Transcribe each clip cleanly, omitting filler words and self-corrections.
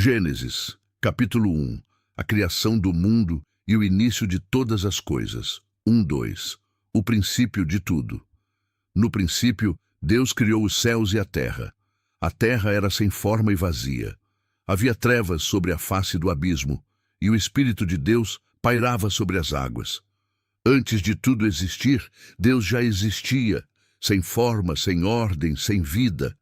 Gênesis, capítulo 1. A criação do mundo e o início de todas as coisas. 1:2. O princípio de tudo. No princípio, Deus criou os céus e a terra. A terra era sem forma e vazia. Havia trevas sobre a face do abismo, e o Espírito de Deus pairava sobre as águas. Antes de tudo existir, Deus já existia, sem forma, sem ordem, sem vida,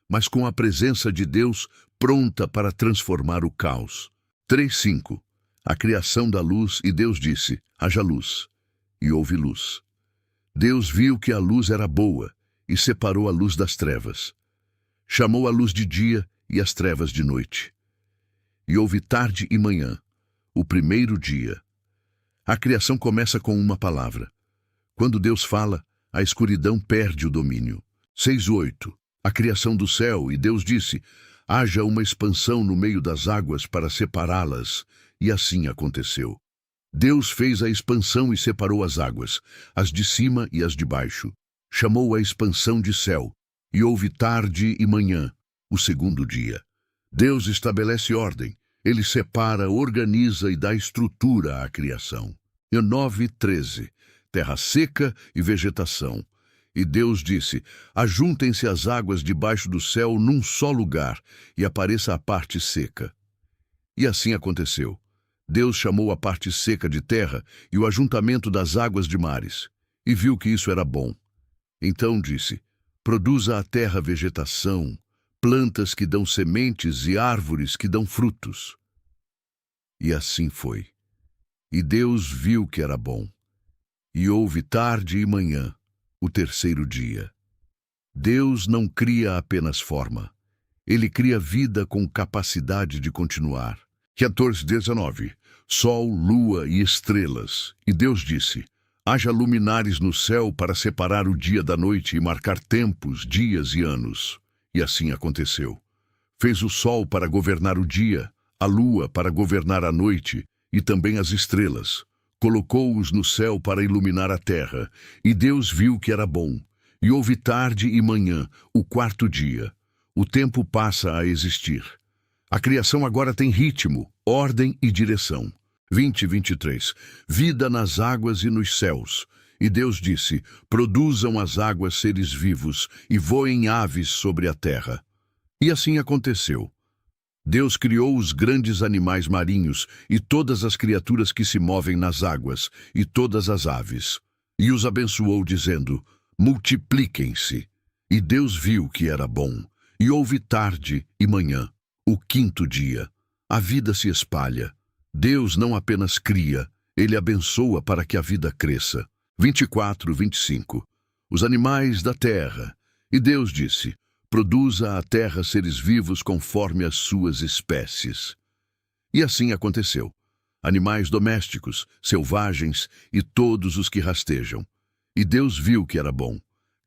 mas com a presença de Deus pronta para transformar o caos. 3:5. A criação da luz, e Deus disse: haja luz, e houve luz. Deus viu que a luz era boa, e separou a luz das trevas. Chamou a luz de dia e as trevas de noite. E houve tarde e manhã, o primeiro dia. A criação começa com uma palavra. Quando Deus fala, a escuridão perde o domínio. 6:8. A criação do céu, e Deus disse: haja uma expansão no meio das águas para separá-las, e assim aconteceu. Deus fez a expansão e separou as águas, as de cima e as de baixo. Chamou a expansão de céu, e houve tarde e manhã, o segundo dia. Deus estabelece ordem, ele separa, organiza e dá estrutura à criação. E 9:13. Terra seca e vegetação. E Deus disse: ajuntem-se as águas debaixo do céu num só lugar, e apareça a parte seca. E assim aconteceu. Deus chamou a parte seca de terra e o ajuntamento das águas de mares, e viu que isso era bom. Então disse: produza a terra vegetação, plantas que dão sementes e árvores que dão frutos. E assim foi. E Deus viu que era bom. E houve tarde e manhã, o terceiro dia. Deus não cria apenas forma. Ele cria vida com capacidade de continuar. 14:19. Sol, lua e estrelas. E Deus disse: haja luminares no céu para separar o dia da noite e marcar tempos, dias e anos. E assim aconteceu. Fez o sol para governar o dia, a lua para governar a noite e também as estrelas. Colocou-os no céu para iluminar a terra, e Deus viu que era bom. E houve tarde e manhã, o quarto dia. O tempo passa a existir. A criação agora tem ritmo, ordem e direção. 20:23. Vida nas águas e nos céus. E Deus disse: produzam as águas seres vivos e voem aves sobre a terra. E assim aconteceu. Deus criou os grandes animais marinhos e todas as criaturas que se movem nas águas e todas as aves. E os abençoou, dizendo: multipliquem-se. E Deus viu que era bom. E houve tarde e manhã, o quinto dia. A vida se espalha. Deus não apenas cria, ele abençoa para que a vida cresça. 24:25. Os animais da terra. E Deus disse: produza a terra seres vivos conforme as suas espécies. E assim aconteceu. Animais domésticos, selvagens e todos os que rastejam. E Deus viu que era bom.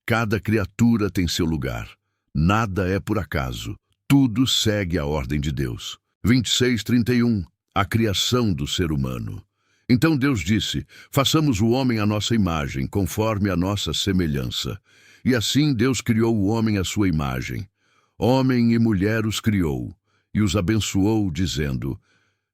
Cada criatura tem seu lugar. Nada é por acaso. Tudo segue a ordem de Deus. 26:31. A criação do ser humano. Então Deus disse: façamos o homem à nossa imagem, conforme a nossa semelhança. E assim Deus criou o homem à sua imagem. Homem e mulher os criou, e os abençoou, dizendo: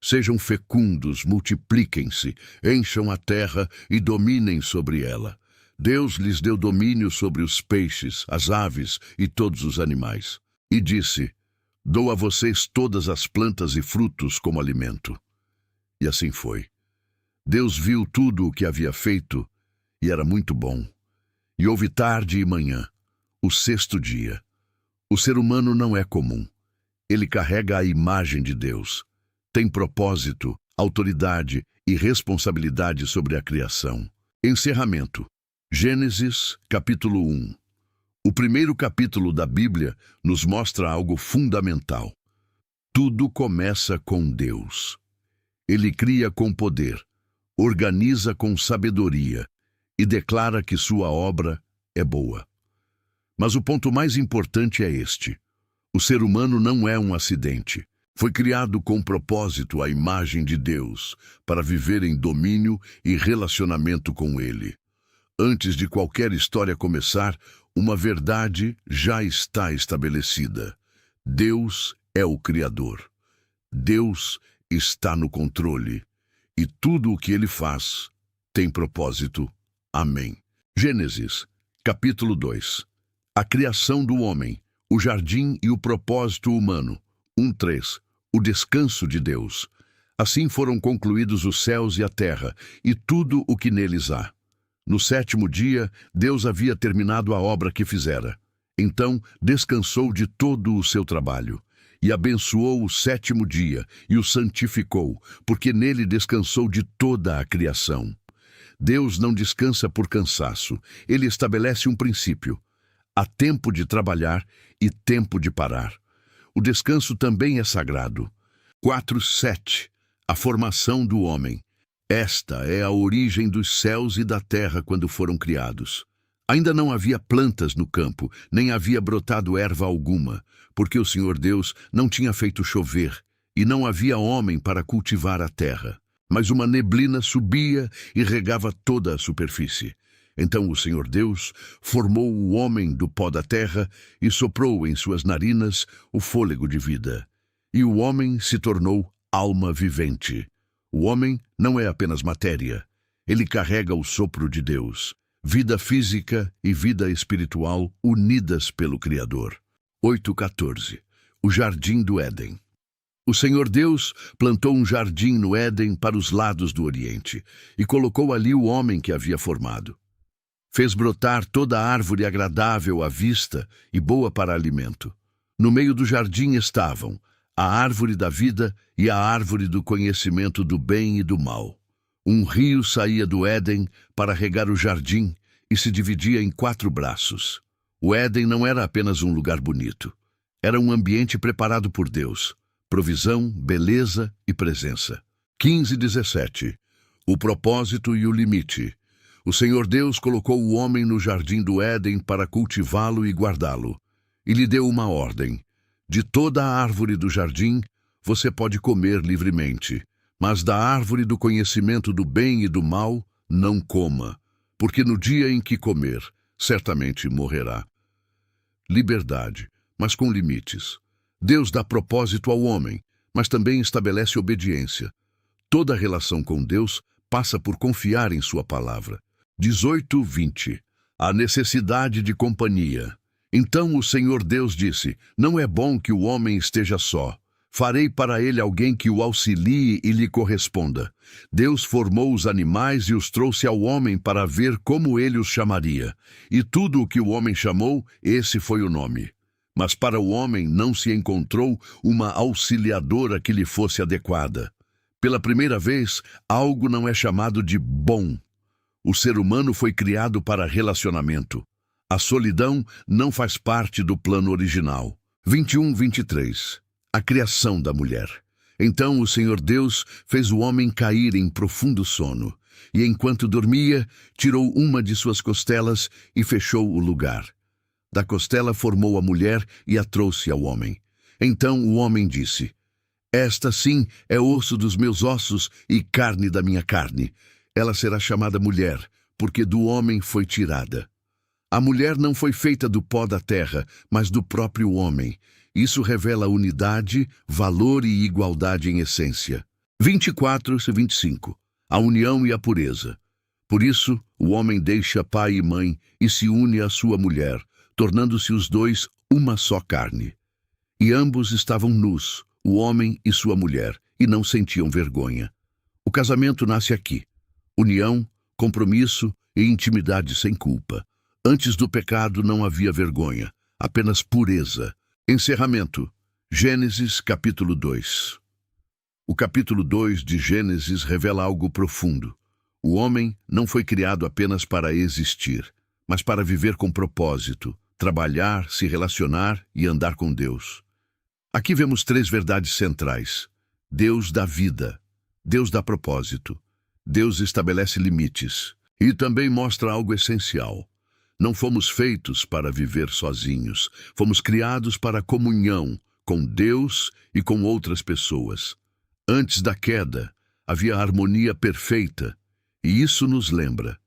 sejam fecundos, multipliquem-se, encham a terra e dominem sobre ela. Deus lhes deu domínio sobre os peixes, as aves e todos os animais. E disse: dou a vocês todas as plantas e frutos como alimento. E assim foi. Deus viu tudo o que havia feito, e era muito bom. E houve tarde e manhã, o sexto dia. O ser humano não é comum. Ele carrega a imagem de Deus. Tem propósito, autoridade e responsabilidade sobre a criação. Encerramento. Gênesis, capítulo 1. O primeiro capítulo da Bíblia nos mostra algo fundamental. Tudo começa com Deus. Ele cria com poder, organiza com sabedoria e declara que sua obra é boa. Mas o ponto mais importante é este: o ser humano não é um acidente. Foi criado com propósito à imagem de Deus, para viver em domínio e relacionamento com Ele. Antes de qualquer história começar, uma verdade já está estabelecida. Deus é o Criador. Deus está no controle e tudo o que ele faz tem propósito. Amém. Gênesis, capítulo 2. A criação do homem, o jardim e o propósito humano. 1:3. O descanso de Deus. Assim foram concluídos os céus e a terra, e tudo o que neles há. No 7º dia, Deus havia terminado a obra que fizera. Então, descansou de todo o seu trabalho, e abençoou o 7º dia, e o santificou, porque nele descansou de toda a criação. Deus não descansa por cansaço, ele estabelece um princípio. Há tempo de trabalhar e tempo de parar. O descanso também é sagrado. 4:7. A formação do homem. Esta é a origem dos céus e da terra quando foram criados. Ainda não havia plantas no campo, nem havia brotado erva alguma, porque o Senhor Deus não tinha feito chover, e não havia homem para cultivar a terra. Mas uma neblina subia e regava toda a superfície. Então o Senhor Deus formou o homem do pó da terra e soprou em suas narinas o fôlego de vida. E o homem se tornou alma vivente. O homem não é apenas matéria. Ele carrega o sopro de Deus, vida física e vida espiritual unidas pelo Criador. 8:14. O jardim do Éden. O Senhor Deus plantou um jardim no Éden para os lados do Oriente e colocou ali o homem que havia formado. Fez brotar toda a árvore agradável à vista e boa para alimento. No meio do jardim estavam a árvore da vida e a árvore do conhecimento do bem e do mal. Um rio saía do Éden para regar o jardim e se dividia em 4 braços. O Éden não era apenas um lugar bonito. Era um ambiente preparado por Deus. Provisão, beleza e presença. 15:17. O propósito e o limite. O Senhor Deus colocou o homem no jardim do Éden para cultivá-lo e guardá-lo. E lhe deu uma ordem. De toda a árvore do jardim, você pode comer livremente, mas da árvore do conhecimento do bem e do mal, não coma, porque no dia em que comer, certamente morrerá. Liberdade, mas com limites. Deus dá propósito ao homem, mas também estabelece obediência. Toda relação com Deus passa por confiar em sua palavra. 18:20. A necessidade de companhia. Então o Senhor Deus disse: não é bom que o homem esteja só. Farei para ele alguém que o auxilie e lhe corresponda. Deus formou os animais e os trouxe ao homem para ver como ele os chamaria. E tudo o que o homem chamou, esse foi o nome. Mas para o homem não se encontrou uma auxiliadora que lhe fosse adequada. Pela primeira vez, algo não é chamado de bom. O ser humano foi criado para relacionamento. A solidão não faz parte do plano original. 21:23. A criação da mulher. Então o Senhor Deus fez o homem cair em profundo sono, e enquanto dormia, tirou uma de suas costelas e fechou o lugar. Da costela formou a mulher e a trouxe ao homem. Então o homem disse: esta sim é osso dos meus ossos e carne da minha carne. Ela será chamada mulher, porque do homem foi tirada. A mulher não foi feita do pó da terra, mas do próprio homem. Isso revela unidade, valor e igualdade em essência. 24:25. A união e a pureza. Por isso, o homem deixa pai e mãe e se une à sua mulher, tornando-se os dois uma só carne. E ambos estavam nus, o homem e sua mulher, e não sentiam vergonha. O casamento nasce aqui. União, compromisso e intimidade sem culpa. Antes do pecado não havia vergonha, apenas pureza. Encerramento. Gênesis capítulo 2. O capítulo 2 de Gênesis revela algo profundo. O homem não foi criado apenas para existir, mas para viver com propósito, trabalhar, se relacionar e andar com Deus. Aqui vemos 3 verdades centrais. Deus dá vida, Deus dá propósito, Deus estabelece limites e também mostra algo essencial. Não fomos feitos para viver sozinhos. Fomos criados para a comunhão com Deus e com outras pessoas. Antes da queda, havia harmonia perfeita, e isso nos lembra.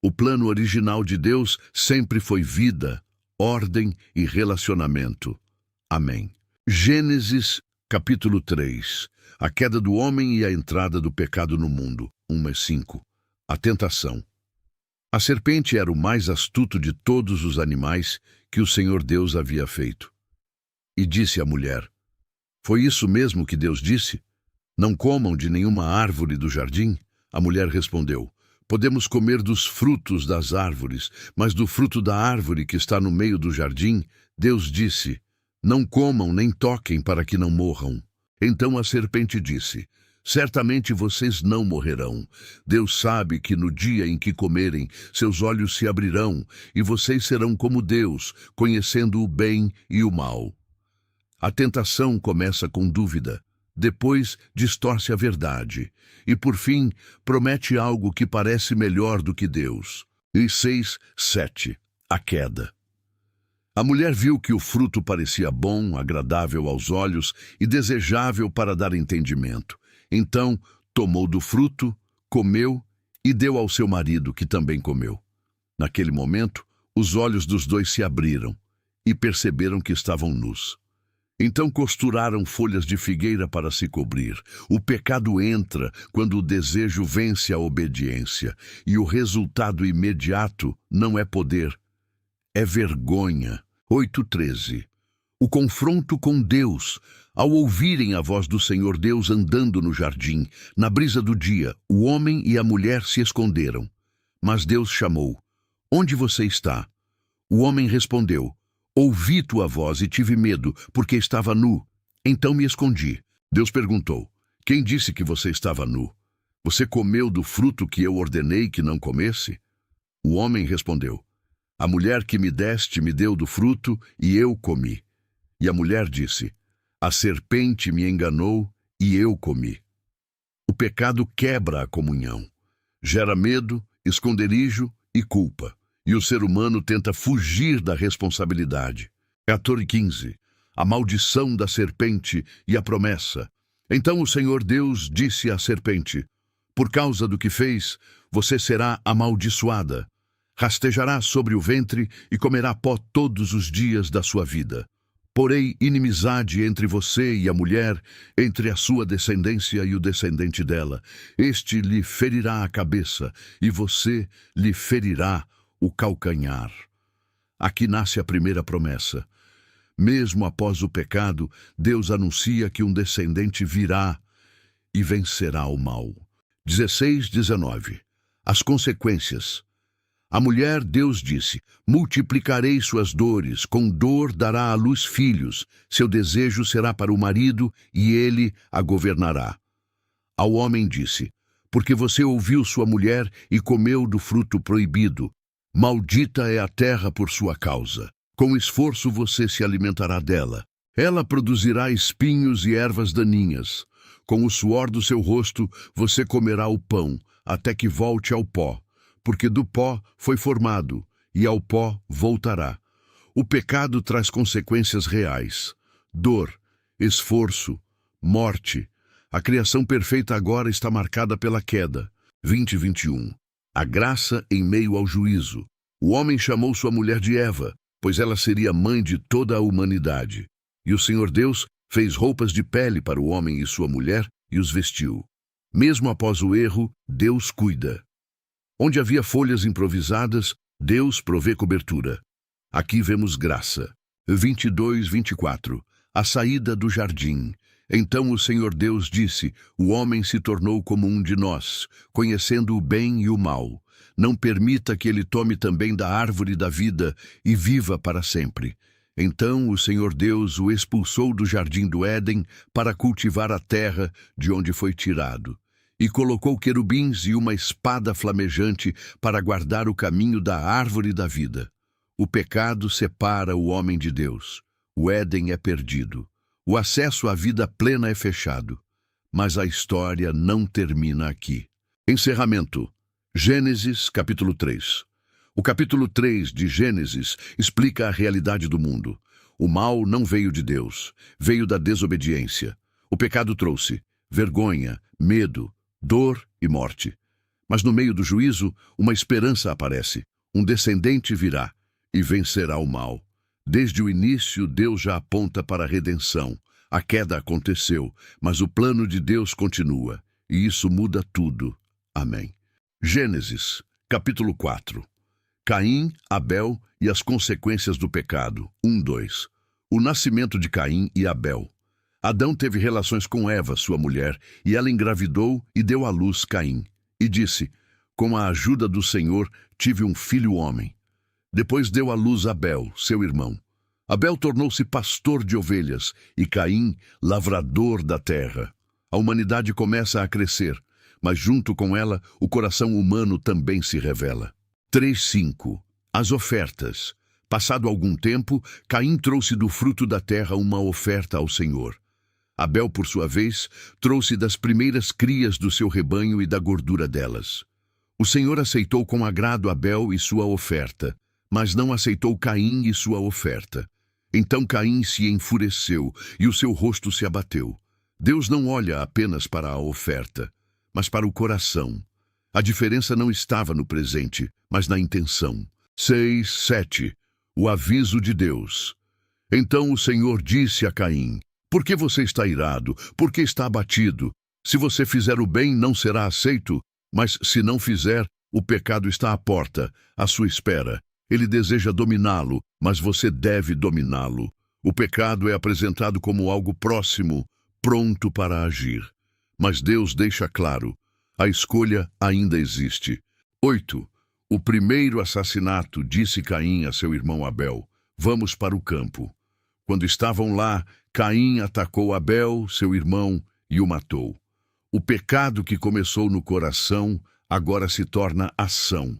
O plano original de Deus sempre foi vida, ordem e relacionamento. Amém. Gênesis Capítulo 3. A queda do homem e a entrada do pecado no mundo. 1:5. A tentação. A serpente era o mais astuto de todos os animais que o Senhor Deus havia feito. E disse à mulher: Foi isso mesmo que Deus disse? Não comam de nenhuma árvore do jardim? A mulher respondeu: Podemos comer dos frutos das árvores, mas do fruto da árvore que está no meio do jardim, Deus disse: Não comam nem toquem para que não morram. Então a serpente disse: Certamente vocês não morrerão. Deus sabe que no dia em que comerem, seus olhos se abrirão, e vocês serão como Deus, conhecendo o bem e o mal. A tentação começa com dúvida, depois distorce a verdade, e por fim promete algo que parece melhor do que Deus. E 6:7. A queda. A mulher viu que o fruto parecia bom, agradável aos olhos e desejável para dar entendimento. Então tomou do fruto, comeu e deu ao seu marido, que também comeu. Naquele momento, os olhos dos dois se abriram e perceberam que estavam nus. Então costuraram folhas de figueira para se cobrir. O pecado entra quando o desejo vence a obediência, e o resultado imediato não é poder, é vergonha. 8:13. O confronto com Deus. Ao ouvirem a voz do Senhor Deus andando no jardim, na brisa do dia, o homem e a mulher se esconderam. Mas Deus chamou: Onde você está? O homem respondeu: Ouvi tua voz e tive medo, porque estava nu. Então me escondi. Deus perguntou: Quem disse que você estava nu? Você comeu do fruto que eu ordenei que não comesse? O homem respondeu: A mulher que me deste me deu do fruto e eu comi. E a mulher disse: A serpente me enganou e eu comi. O pecado quebra a comunhão, gera medo, esconderijo e culpa. E o ser humano tenta fugir da responsabilidade. 14:15. A maldição da serpente e a promessa. Então o Senhor Deus disse à serpente: Por causa do que fez, você será amaldiçoada. Rastejará sobre o ventre e comerá pó todos os dias da sua vida. Porei inimizade entre você e a mulher, entre a sua descendência e o descendente dela. Este lhe ferirá a cabeça, e você lhe ferirá o calcanhar. Aqui nasce a primeira promessa. Mesmo após o pecado, Deus anuncia que um descendente virá e vencerá o mal. 16:19. As consequências. A mulher, Deus disse: Multiplicarei suas dores, com dor dará à luz filhos, seu desejo será para o marido e ele a governará. Ao homem disse: Porque você ouviu sua mulher e comeu do fruto proibido. Maldita é a terra por sua causa. Com esforço você se alimentará dela. Ela produzirá espinhos e ervas daninhas. Com o suor do seu rosto você comerá o pão, até que volte ao pó. Porque do pó foi formado, e ao pó voltará. O pecado traz consequências reais: dor, esforço, morte. A criação perfeita agora está marcada pela queda. 20:21. A graça em meio ao juízo. O homem chamou sua mulher de Eva, pois ela seria mãe de toda a humanidade. E o Senhor Deus fez roupas de pele para o homem e sua mulher e os vestiu. Mesmo após o erro, Deus cuida. Onde havia folhas improvisadas, Deus provê cobertura. Aqui vemos graça. 22:24. A saída do jardim. Então o Senhor Deus disse: O homem se tornou como um de nós, conhecendo o bem e o mal. Não permita que ele tome também da árvore da vida e viva para sempre. Então o Senhor Deus o expulsou do jardim do Éden para cultivar a terra de onde foi tirado. E colocou querubins e uma espada flamejante para guardar o caminho da árvore da vida. O pecado separa o homem de Deus. O Éden é perdido. O acesso à vida plena é fechado. Mas a história não termina aqui. Encerramento. Gênesis, capítulo 3. O capítulo 3 de Gênesis explica a realidade do mundo. O mal não veio de Deus, veio da desobediência. O pecado trouxe vergonha, medo, dor e morte. Mas no meio do juízo, uma esperança aparece. Um descendente virá e vencerá o mal. Desde o início, Deus já aponta para a redenção. A queda aconteceu, mas o plano de Deus continua, e isso muda tudo. Amém. Gênesis, capítulo 4. Caim, Abel e as consequências do pecado. 1-2. O nascimento de Caim e Abel. Adão teve relações com Eva, sua mulher, e ela engravidou e deu à luz Caim. E disse: com a ajuda do Senhor, tive um filho homem. Depois deu à luz Abel, seu irmão. Abel tornou-se pastor de ovelhas e Caim, lavrador da terra. A humanidade começa a crescer, mas junto com ela, o coração humano também se revela. 3:5. As ofertas. Passado algum tempo, Caim trouxe do fruto da terra uma oferta ao Senhor. Abel, por sua vez, trouxe das primeiras crias do seu rebanho e da gordura delas. O Senhor aceitou com agrado Abel e sua oferta, mas não aceitou Caim e sua oferta. Então Caim se enfureceu e o seu rosto se abateu. Deus não olha apenas para a oferta, mas para o coração. A diferença não estava no presente, mas na intenção. 6:7. O aviso de Deus. Então o Senhor disse a Caim: por que você está irado? Por que está abatido? Se você fizer o bem, não será aceito, mas se não fizer, o pecado está à porta, à sua espera. Ele deseja dominá-lo, mas você deve dominá-lo. O pecado é apresentado como algo próximo, pronto para agir. Mas Deus deixa claro: a escolha ainda existe. 8. O primeiro assassinato, disse Caim a seu irmão Abel: vamos para o campo. Quando estavam lá, Caim atacou Abel, seu irmão, e o matou. O pecado que começou no coração agora se torna ação.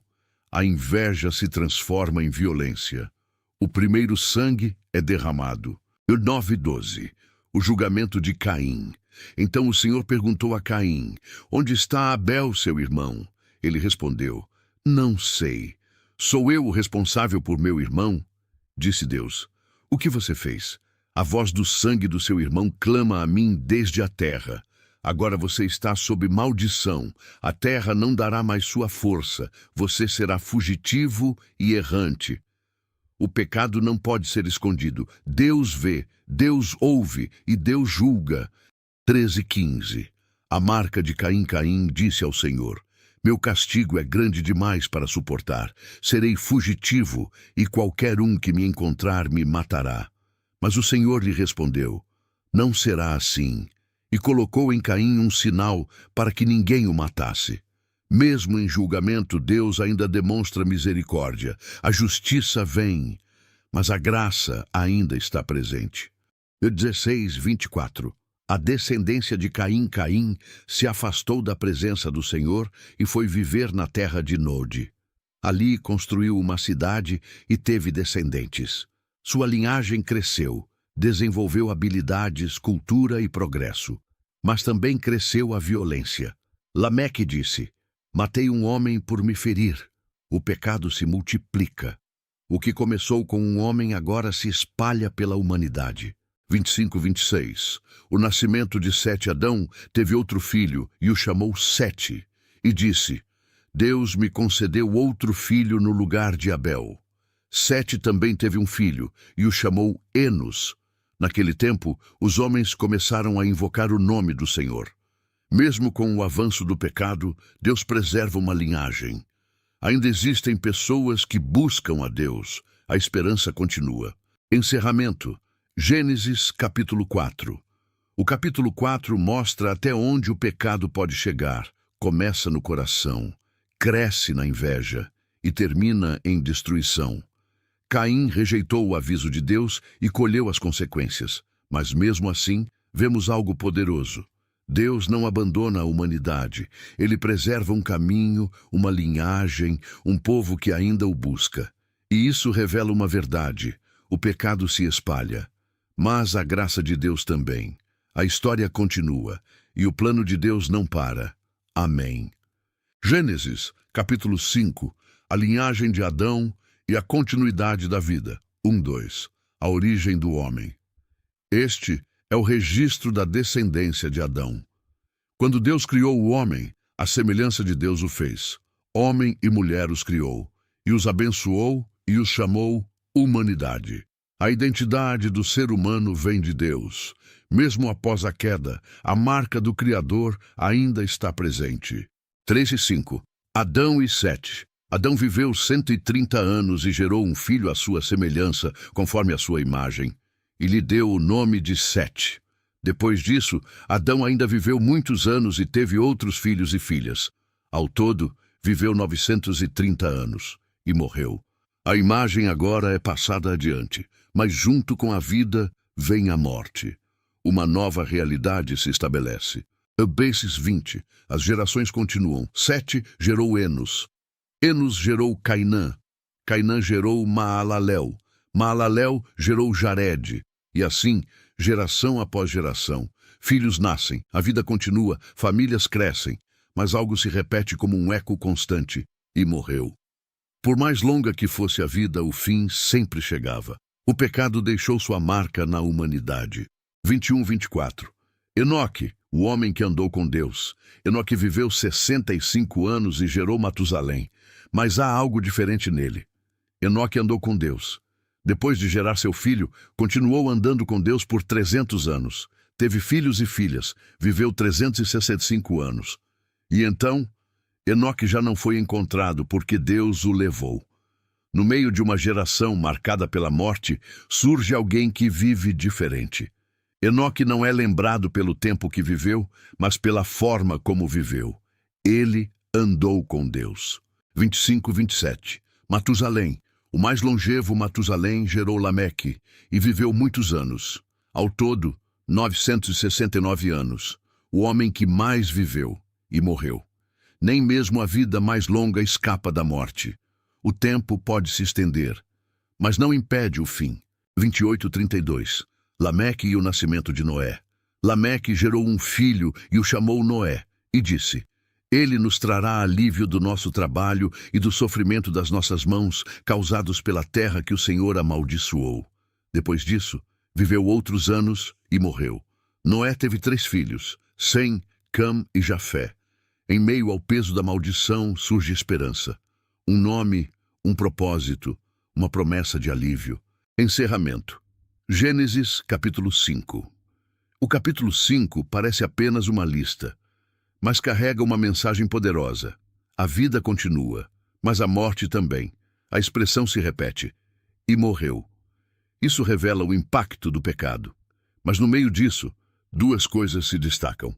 A inveja se transforma em violência. O primeiro sangue é derramado. 9:12. O julgamento de Caim. Então o Senhor perguntou a Caim: onde está Abel, seu irmão? Ele respondeu: não sei. Sou eu o responsável por meu irmão? Disse Deus: o que você fez? A voz do sangue do seu irmão clama a mim desde a terra. Agora você está sob maldição. A terra não dará mais sua força. Você será fugitivo e errante. O pecado não pode ser escondido. Deus vê, Deus ouve e Deus julga. 13:15. A marca de Caim. Caim disse ao Senhor: meu castigo é grande demais para suportar. Serei fugitivo e qualquer um que me encontrar me matará. Mas o Senhor lhe respondeu: não será assim. E colocou em Caim um sinal para que ninguém o matasse. Mesmo em julgamento, Deus ainda demonstra misericórdia. A justiça vem, mas a graça ainda está presente. 16:24. A descendência de Caim. Caim se afastou da presença do Senhor e foi viver na terra de Nod. Ali construiu uma cidade e teve descendentes. Sua linhagem cresceu, desenvolveu habilidades, cultura e progresso. Mas também cresceu a violência. Lameque disse: matei um homem por me ferir. O pecado se multiplica. O que começou com um homem agora se espalha pela humanidade. 25:26. O nascimento de Sete. Adão teve outro filho e o chamou Sete. E disse: Deus me concedeu outro filho no lugar de Abel. Sete também teve um filho e o chamou Enos. Naquele tempo, os homens começaram a invocar o nome do Senhor. Mesmo com o avanço do pecado, Deus preserva uma linhagem. Ainda existem pessoas que buscam a Deus. A esperança continua. Encerramento. Gênesis, capítulo 4. O capítulo 4 mostra até onde o pecado pode chegar. Começa no coração, cresce na inveja e termina em destruição. Caim rejeitou o aviso de Deus e colheu as consequências. Mas mesmo assim, vemos algo poderoso. Deus não abandona a humanidade. Ele preserva um caminho, uma linhagem, um povo que ainda o busca. E isso revela uma verdade: o pecado se espalha, mas a graça de Deus também. A história continua e o plano de Deus não para. Amém. Gênesis, capítulo 5. A linhagem de Adão e a continuidade da vida. 1-2. A origem do homem. Este é o registro da descendência de Adão. Quando Deus criou o homem, a semelhança de Deus o fez. Homem e mulher os criou, e os abençoou e os chamou humanidade. A identidade do ser humano vem de Deus. Mesmo após a queda, a marca do Criador ainda está presente. 3 e 5. Adão e Sete. Adão viveu 130 anos e gerou um filho à sua semelhança, conforme a sua imagem, e lhe deu o nome de Sete. Depois disso, Adão ainda viveu muitos anos e teve outros filhos e filhas. Ao todo, viveu 930 anos e morreu. A imagem agora é passada adiante, mas junto com a vida vem a morte. Uma nova realidade se estabelece. Abases 20. As gerações continuam. Sete gerou Enos. Enos gerou Cainã. Cainã gerou Maalalel. Maalalel gerou Jared. E assim, geração após geração. Filhos nascem, a vida continua, famílias crescem, mas algo se repete como um eco constante, e morreu. Por mais longa que fosse a vida, o fim sempre chegava. O pecado deixou sua marca na humanidade. 21-24. Enoque, o homem que andou com Deus. Enoque viveu 65 anos e gerou Matusalém, mas há algo diferente nele. Enoque andou com Deus. Depois de gerar seu filho, continuou andando com Deus por 300 anos. Teve filhos e filhas, viveu 365 anos. E então, Enoque já não foi encontrado porque Deus o levou. No meio de uma geração marcada pela morte, surge alguém que vive diferente. Enoque não é lembrado pelo tempo que viveu, mas pela forma como viveu. Ele andou com Deus. 25-27. Matusalém. O mais longevo Matusalém gerou Lameque e viveu muitos anos. Ao todo, 969 anos. O homem que mais viveu e morreu. Nem mesmo a vida mais longa escapa da morte. O tempo pode se estender, mas não impede o fim. 28-32. Lameque e o nascimento de Noé. Lameque gerou um filho e o chamou Noé, e disse: Ele nos trará alívio do nosso trabalho e do sofrimento das nossas mãos, causados pela terra que o Senhor amaldiçoou. Depois disso, viveu outros anos e morreu. Noé teve 3 filhos, Sem, Cam e Jafé. Em meio ao peso da maldição surge esperança. Um nome, um propósito, uma promessa de alívio. Encerramento. Gênesis, capítulo 5. O capítulo 5 parece apenas uma lista, mas carrega uma mensagem poderosa. A vida continua, mas a morte também. A expressão se repete. E morreu. Isso revela o impacto do pecado. Mas no meio disso, 2 coisas se destacam.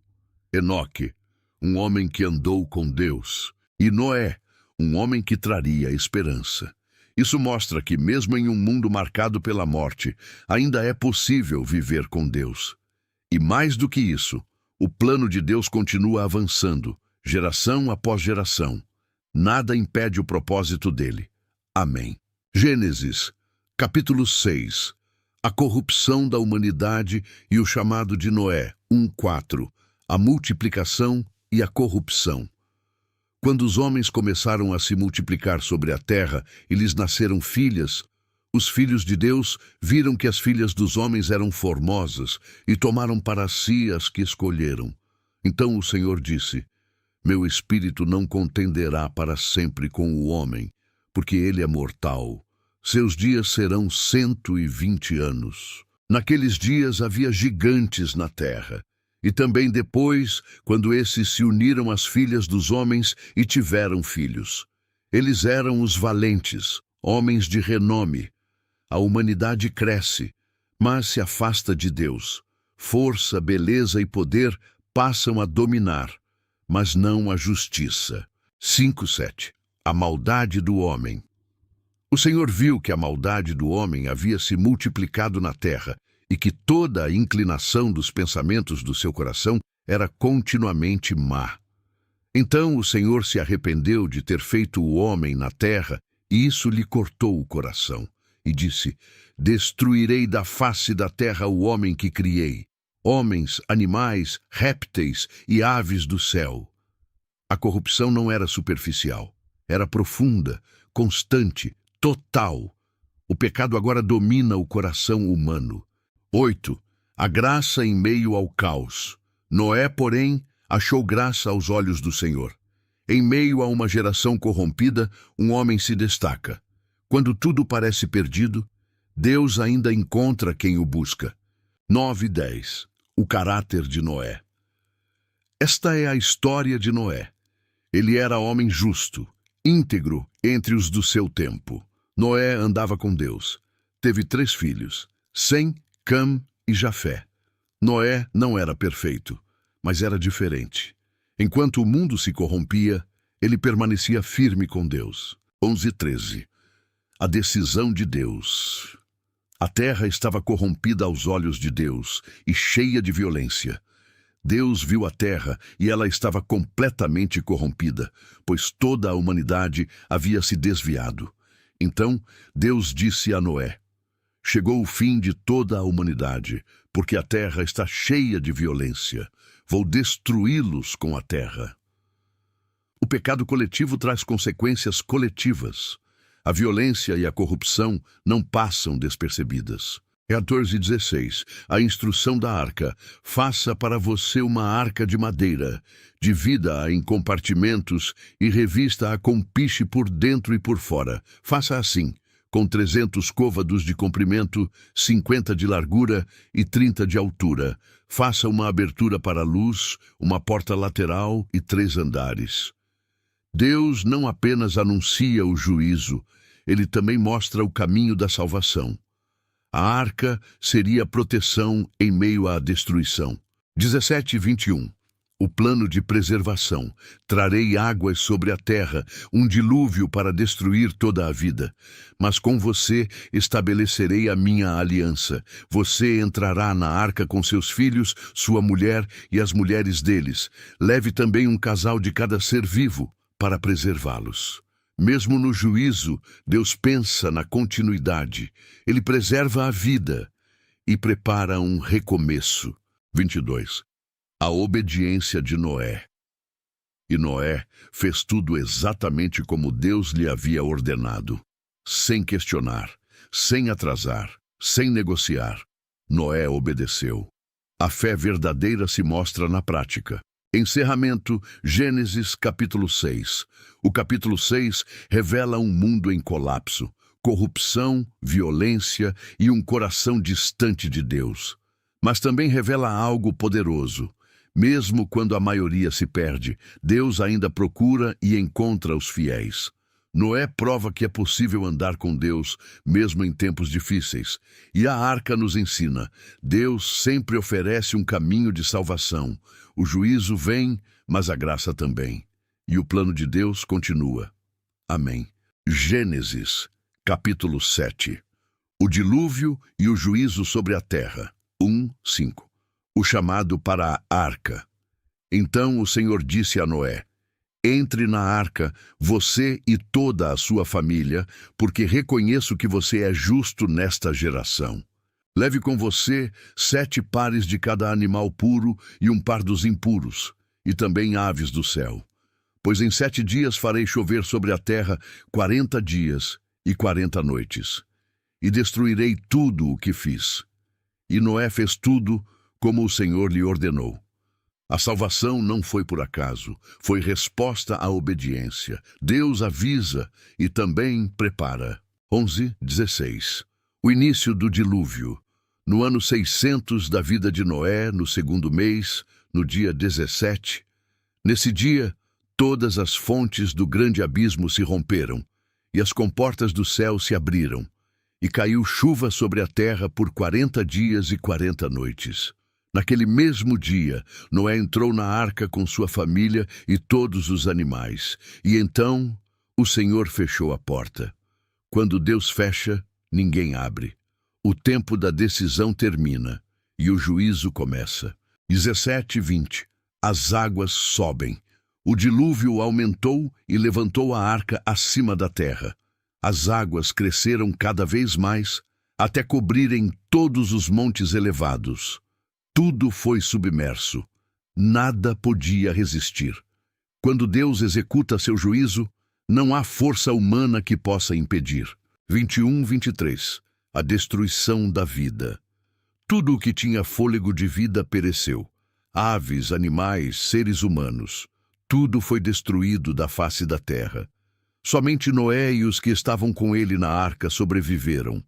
Enoque, um homem que andou com Deus, e Noé, um homem que traria esperança. Isso mostra que, mesmo em um mundo marcado pela morte, ainda é possível viver com Deus. E mais do que isso, o plano de Deus continua avançando, geração após geração. Nada impede o propósito dele. Amém. Gênesis, capítulo 6. A corrupção da humanidade e o chamado de Noé, 1:4. A multiplicação e a corrupção. Quando os homens começaram a se multiplicar sobre a terra e lhes nasceram filhas, os filhos de Deus viram que as filhas dos homens eram formosas e tomaram para si as que escolheram. Então o Senhor disse: Meu espírito não contenderá para sempre com o homem, porque ele é mortal. Seus dias serão 120 anos. Naqueles dias havia gigantes na terra. E também depois, quando esses se uniram às filhas dos homens e tiveram filhos. Eles eram os valentes, homens de renome. A humanidade cresce, mas se afasta de Deus. Força, beleza e poder passam a dominar, mas não a justiça. 5:7. A maldade do homem. O Senhor viu que a maldade do homem havia se multiplicado na terra, e que toda a inclinação dos pensamentos do seu coração era continuamente má. Então o Senhor se arrependeu de ter feito o homem na terra, e isso lhe cortou o coração, e disse: Destruirei da face da terra o homem que criei, homens, animais, répteis e aves do céu. A corrupção não era superficial, era profunda, constante, total. O pecado agora domina o coração humano. 8. A graça em meio ao caos. Noé, porém, achou graça aos olhos do Senhor. Em meio a uma geração corrompida, um homem se destaca. Quando tudo parece perdido, Deus ainda encontra quem o busca. 9 e 10. O caráter de Noé. Esta é a história de Noé. Ele era homem justo, íntegro entre os do seu tempo. Noé andava com Deus. Teve 3 filhos, Sem, Cam e Jafé. Noé não era perfeito, mas era diferente. Enquanto o mundo se corrompia, ele permanecia firme com Deus. 11 e 13. A decisão de Deus. A terra estava corrompida aos olhos de Deus e cheia de violência. Deus viu a terra e ela estava completamente corrompida, pois toda a humanidade havia se desviado. Então, Deus disse a Noé: chegou o fim de toda a humanidade, porque a terra está cheia de violência. Vou destruí-los com a terra. O pecado coletivo traz consequências coletivas. A violência e a corrupção não passam despercebidas. 14 e 16. A instrução da arca. Faça para você uma arca de madeira. Divida-a em compartimentos e revista-a com piche por dentro e por fora. Faça assim, com 300 côvados de comprimento, 50 de largura e 30 de altura. Faça uma abertura para a luz, uma porta lateral e 3 andares. Deus não apenas anuncia o juízo, ele também mostra o caminho da salvação. A arca seria proteção em meio à destruição. 17 e 21. O plano de preservação. Trarei águas sobre a terra, um dilúvio para destruir toda a vida. Mas com você estabelecerei a minha aliança. Você entrará na arca com seus filhos, sua mulher e as mulheres deles. Leve também um casal de cada ser vivo para preservá-los. Mesmo no juízo, Deus pensa na continuidade. Ele preserva a vida e prepara um recomeço. 22. A obediência de Noé. E Noé fez tudo exatamente como Deus lhe havia ordenado. Sem questionar, sem atrasar, sem negociar. Noé obedeceu. A fé verdadeira se mostra na prática. Encerramento, Gênesis capítulo 6. O capítulo 6 revela um mundo em colapso, corrupção, violência e um coração distante de Deus. Mas também revela algo poderoso. Mesmo quando a maioria se perde, Deus ainda procura e encontra os fiéis. Noé prova que é possível andar com Deus, mesmo em tempos difíceis. E a arca nos ensina: Deus sempre oferece um caminho de salvação. O juízo vem, mas a graça também. E o plano de Deus continua. Amém. Gênesis, capítulo 7. O dilúvio e o juízo sobre a terra. 1:5. O chamado para a arca. Então o Senhor disse a Noé: entre na arca, você e toda a sua família, porque reconheço que você é justo nesta geração. Leve com você 7 pares de cada animal puro e um par dos impuros, e também aves do céu. Pois em 7 dias farei chover sobre a terra 40 dias e 40 noites, e destruirei tudo o que fiz. E Noé fez tudo como o Senhor lhe ordenou. A salvação não foi por acaso, foi resposta à obediência. Deus avisa e também prepara. 11:16. O início do dilúvio. No ano 600 da vida de Noé, no 2º mês, no dia 17, nesse dia, todas as fontes do grande abismo se romperam, e as comportas do céu se abriram, e caiu chuva sobre a terra por 40 dias e 40 noites. Naquele mesmo dia, Noé entrou na arca com sua família e todos os animais, e então o Senhor fechou a porta. Quando Deus fecha, ninguém abre. O tempo da decisão termina e o juízo começa. 17:20. As águas sobem. O dilúvio aumentou e levantou a arca acima da terra. As águas cresceram cada vez mais, até cobrirem todos os montes elevados. Tudo foi submerso. Nada podia resistir. Quando Deus executa seu juízo, não há força humana que possa impedir. 21:23. A destruição da vida. Tudo o que tinha fôlego de vida pereceu. Aves, animais, seres humanos. Tudo foi destruído da face da terra. Somente Noé e os que estavam com ele na arca sobreviveram.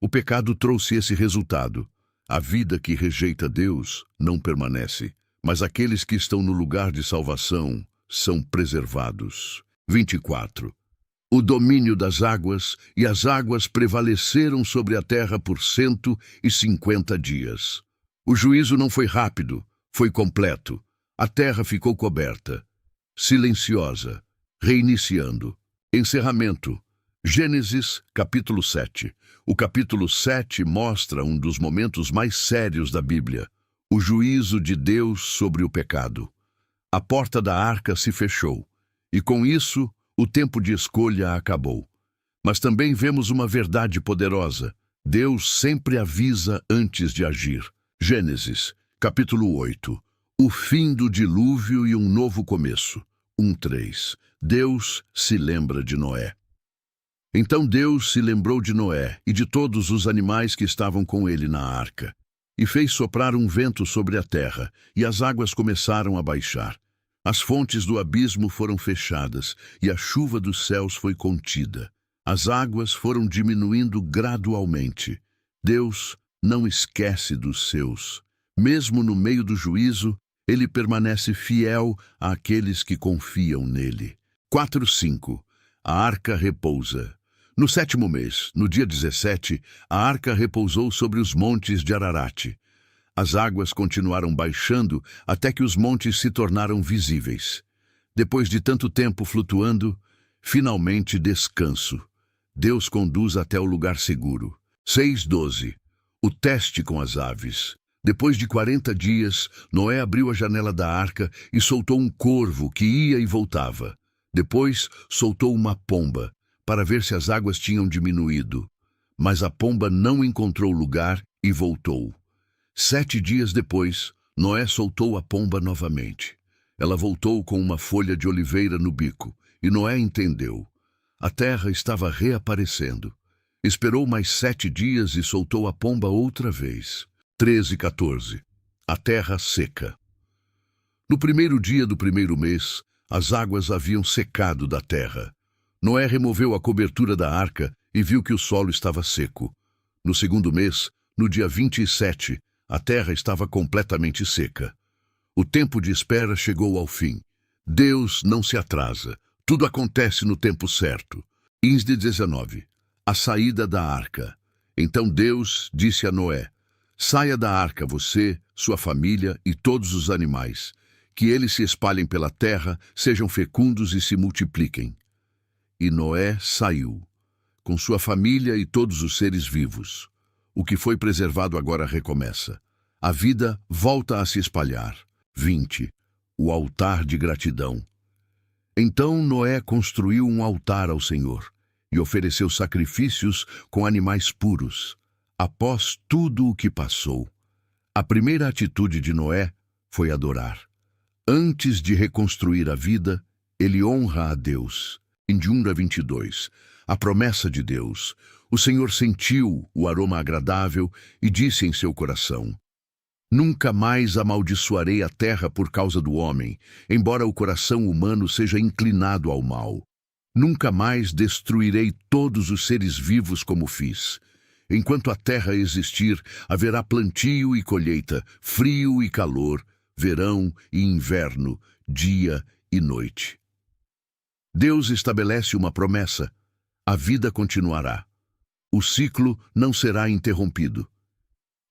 O pecado trouxe esse resultado. A vida que rejeita Deus não permanece, mas aqueles que estão no lugar de salvação são preservados. 24. O domínio das águas, e as águas prevaleceram sobre a terra por 150 dias. O juízo não foi rápido, foi completo. A terra ficou coberta, silenciosa, reiniciando. Encerramento. Gênesis, capítulo 7. O capítulo 7 mostra um dos momentos mais sérios da Bíblia, o juízo de Deus sobre o pecado. A porta da arca se fechou, e com isso, o tempo de escolha acabou. Mas também vemos uma verdade poderosa. Deus sempre avisa antes de agir. Gênesis, capítulo 8. O fim do dilúvio e um novo começo. 1:3. Deus se lembra de Noé. Então Deus se lembrou de Noé e de todos os animais que estavam com ele na arca, e fez soprar um vento sobre a terra, e as águas começaram a baixar. As fontes do abismo foram fechadas, e a chuva dos céus foi contida. As águas foram diminuindo gradualmente. Deus não esquece dos seus. Mesmo no meio do juízo, ele permanece fiel àqueles que confiam nele. 4:5. A arca repousa. No 7º mês, no dia 17, a arca repousou sobre os montes de Ararate. As águas continuaram baixando até que os montes se tornaram visíveis. Depois de tanto tempo flutuando, finalmente descanso. Deus conduz até o lugar seguro. 6:12. O teste com as aves. Depois de 40 dias, Noé abriu a janela da arca e soltou um corvo que ia e voltava. Depois, soltou uma pomba, para ver se as águas tinham diminuído. Mas a pomba não encontrou lugar e voltou. 7 dias depois, Noé soltou a pomba novamente. Ela voltou com uma folha de oliveira no bico, e Noé entendeu. A terra estava reaparecendo. Esperou mais 7 dias e soltou a pomba outra vez. 13:14. A terra seca. No primeiro dia do primeiro mês, as águas haviam secado da terra. Noé removeu a cobertura da arca e viu que o solo estava seco. No segundo mês, no dia 27, a terra estava completamente seca. O tempo de espera chegou ao fim. Deus não se atrasa. Tudo acontece no tempo certo. 15:19. A saída da arca. Então Deus disse a Noé: saia da arca você, sua família e todos os animais. Que eles se espalhem pela terra, sejam fecundos e se multipliquem. E Noé saiu, com sua família e todos os seres vivos. O que foi preservado agora recomeça. A vida volta a se espalhar. 20. O altar de gratidão. Então Noé construiu um altar ao Senhor e ofereceu sacrifícios com animais puros. Após tudo o que passou, a primeira atitude de Noé foi adorar. Antes de reconstruir a vida, ele honra a Deus. Em 1:22, a promessa de Deus. O Senhor sentiu o aroma agradável e disse em seu coração: nunca mais amaldiçoarei a terra por causa do homem, embora o coração humano seja inclinado ao mal. Nunca mais destruirei todos os seres vivos como fiz. Enquanto a terra existir, haverá plantio e colheita, frio e calor, verão e inverno, dia e noite. Deus estabelece uma promessa: a vida continuará. O ciclo não será interrompido.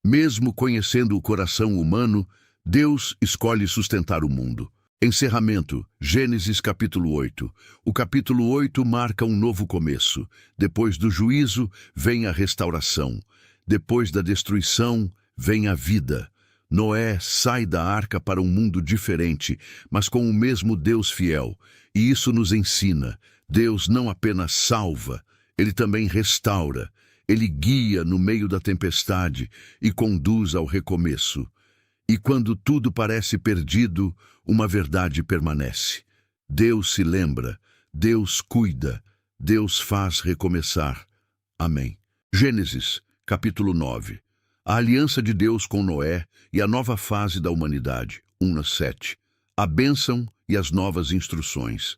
Mesmo conhecendo o coração humano, Deus escolhe sustentar o mundo. Encerramento, Gênesis capítulo 8. O capítulo 8 marca um novo começo. Depois do juízo, vem a restauração. Depois da destruição, vem a vida. Noé sai da arca para um mundo diferente, mas com o mesmo Deus fiel. E isso nos ensina: Deus não apenas salva, Ele também restaura. Ele guia no meio da tempestade e conduz ao recomeço. E quando tudo parece perdido, uma verdade permanece. Deus se lembra, Deus cuida, Deus faz recomeçar. Amém. Gênesis, capítulo 9. A aliança de Deus com Noé e a nova fase da humanidade. 1:7. A bênção e as novas instruções.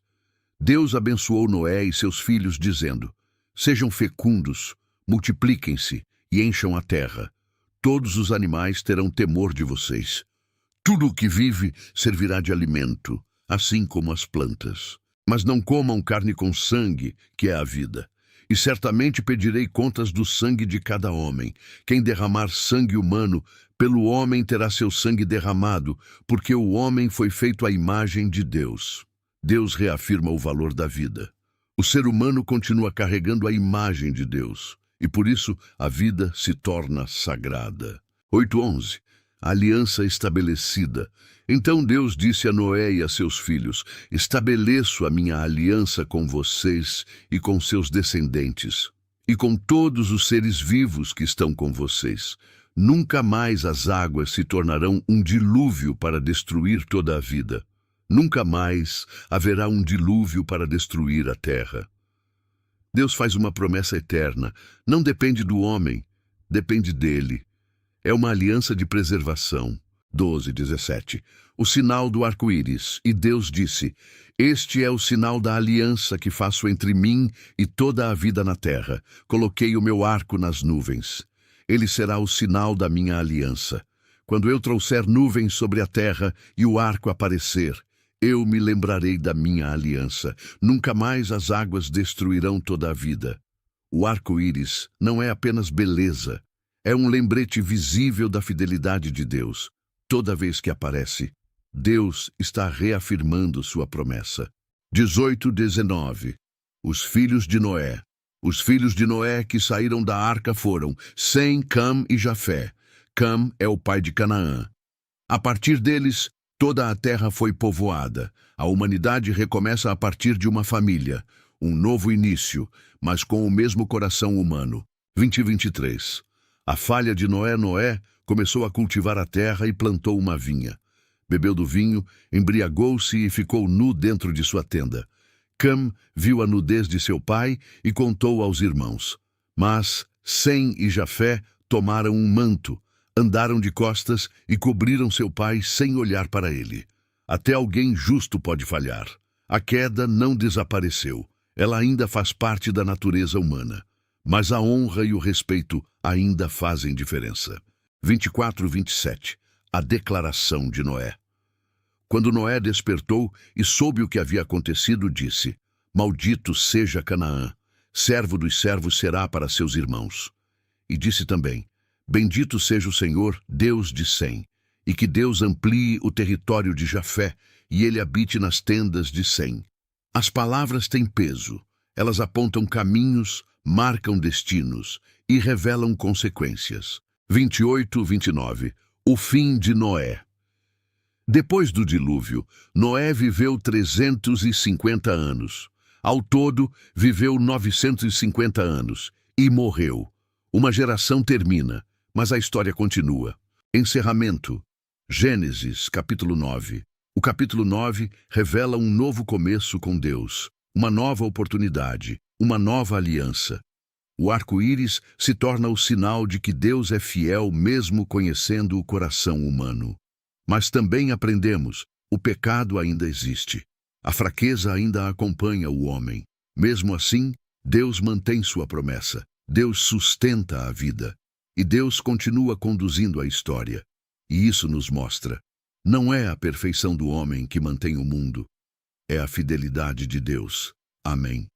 Deus abençoou Noé e seus filhos, dizendo: sejam fecundos, multipliquem-se e encham a terra. Todos os animais terão temor de vocês. Tudo o que vive servirá de alimento, assim como as plantas. Mas não comam carne com sangue, que é a vida. E certamente pedirei contas do sangue de cada homem. Quem derramar sangue humano, pelo homem terá seu sangue derramado, porque o homem foi feito à imagem de Deus. Deus reafirma o valor da vida. O ser humano continua carregando a imagem de Deus, e por isso a vida se torna sagrada. 8:11. A aliança estabelecida. Então Deus disse a Noé e a seus filhos: estabeleço a minha aliança com vocês e com seus descendentes, e com todos os seres vivos que estão com vocês. Nunca mais as águas se tornarão um dilúvio para destruir toda a vida. Nunca mais haverá um dilúvio para destruir a terra. Deus faz uma promessa eterna. Não depende do homem, depende dele. É uma aliança de preservação. 12:17. O sinal do arco-íris. E Deus disse: este é o sinal da aliança que faço entre mim e toda a vida na terra. Coloquei o meu arco nas nuvens. Ele será o sinal da minha aliança. Quando eu trouxer nuvens sobre a terra e o arco aparecer, eu me lembrarei da minha aliança. Nunca mais as águas destruirão toda a vida. O arco-íris não é apenas beleza. É um lembrete visível da fidelidade de Deus. Toda vez que aparece, Deus está reafirmando sua promessa. 18:19. Os filhos de Noé. Os filhos de Noé que saíram da arca foram Sem, Cam e Jafé. Cam é o pai de Canaã. A partir deles, toda a terra foi povoada. A humanidade recomeça a partir de uma família, um novo início, mas com o mesmo coração humano. 20:23. A falha de Noé começou a cultivar a terra e plantou uma vinha. Bebeu do vinho, embriagou-se e ficou nu dentro de sua tenda. Cam viu a nudez de seu pai e contou aos irmãos. Mas Sem e Jafé tomaram um manto, andaram de costas e cobriram seu pai sem olhar para ele. Até alguém justo pode falhar. A queda não desapareceu. Ela ainda faz parte da natureza humana. Mas a honra e o respeito ainda fazem diferença. 24:27. A declaração de Noé. Quando Noé despertou e soube o que havia acontecido, disse: maldito seja Canaã, servo dos servos será para seus irmãos. E disse também: bendito seja o Senhor, Deus de Sem, e que Deus amplie o território de Jafé, e ele habite nas tendas de Sem. As palavras têm peso. Elas apontam caminhos, marcam destinos e revelam consequências. 28:29. O fim de Noé. Depois do dilúvio, Noé viveu 350 anos. Ao todo, viveu 950 anos e morreu. Uma geração termina, mas a história continua. Encerramento. Gênesis, capítulo 9. O capítulo 9 revela um novo começo com Deus, uma nova oportunidade, uma nova aliança. O arco-íris se torna o sinal de que Deus é fiel mesmo conhecendo o coração humano. Mas também aprendemos, o pecado ainda existe. A fraqueza ainda acompanha o homem. Mesmo assim, Deus mantém sua promessa. Deus sustenta a vida. E Deus continua conduzindo a história. E isso nos mostra: não é a perfeição do homem que mantém o mundo, é a fidelidade de Deus. Amém.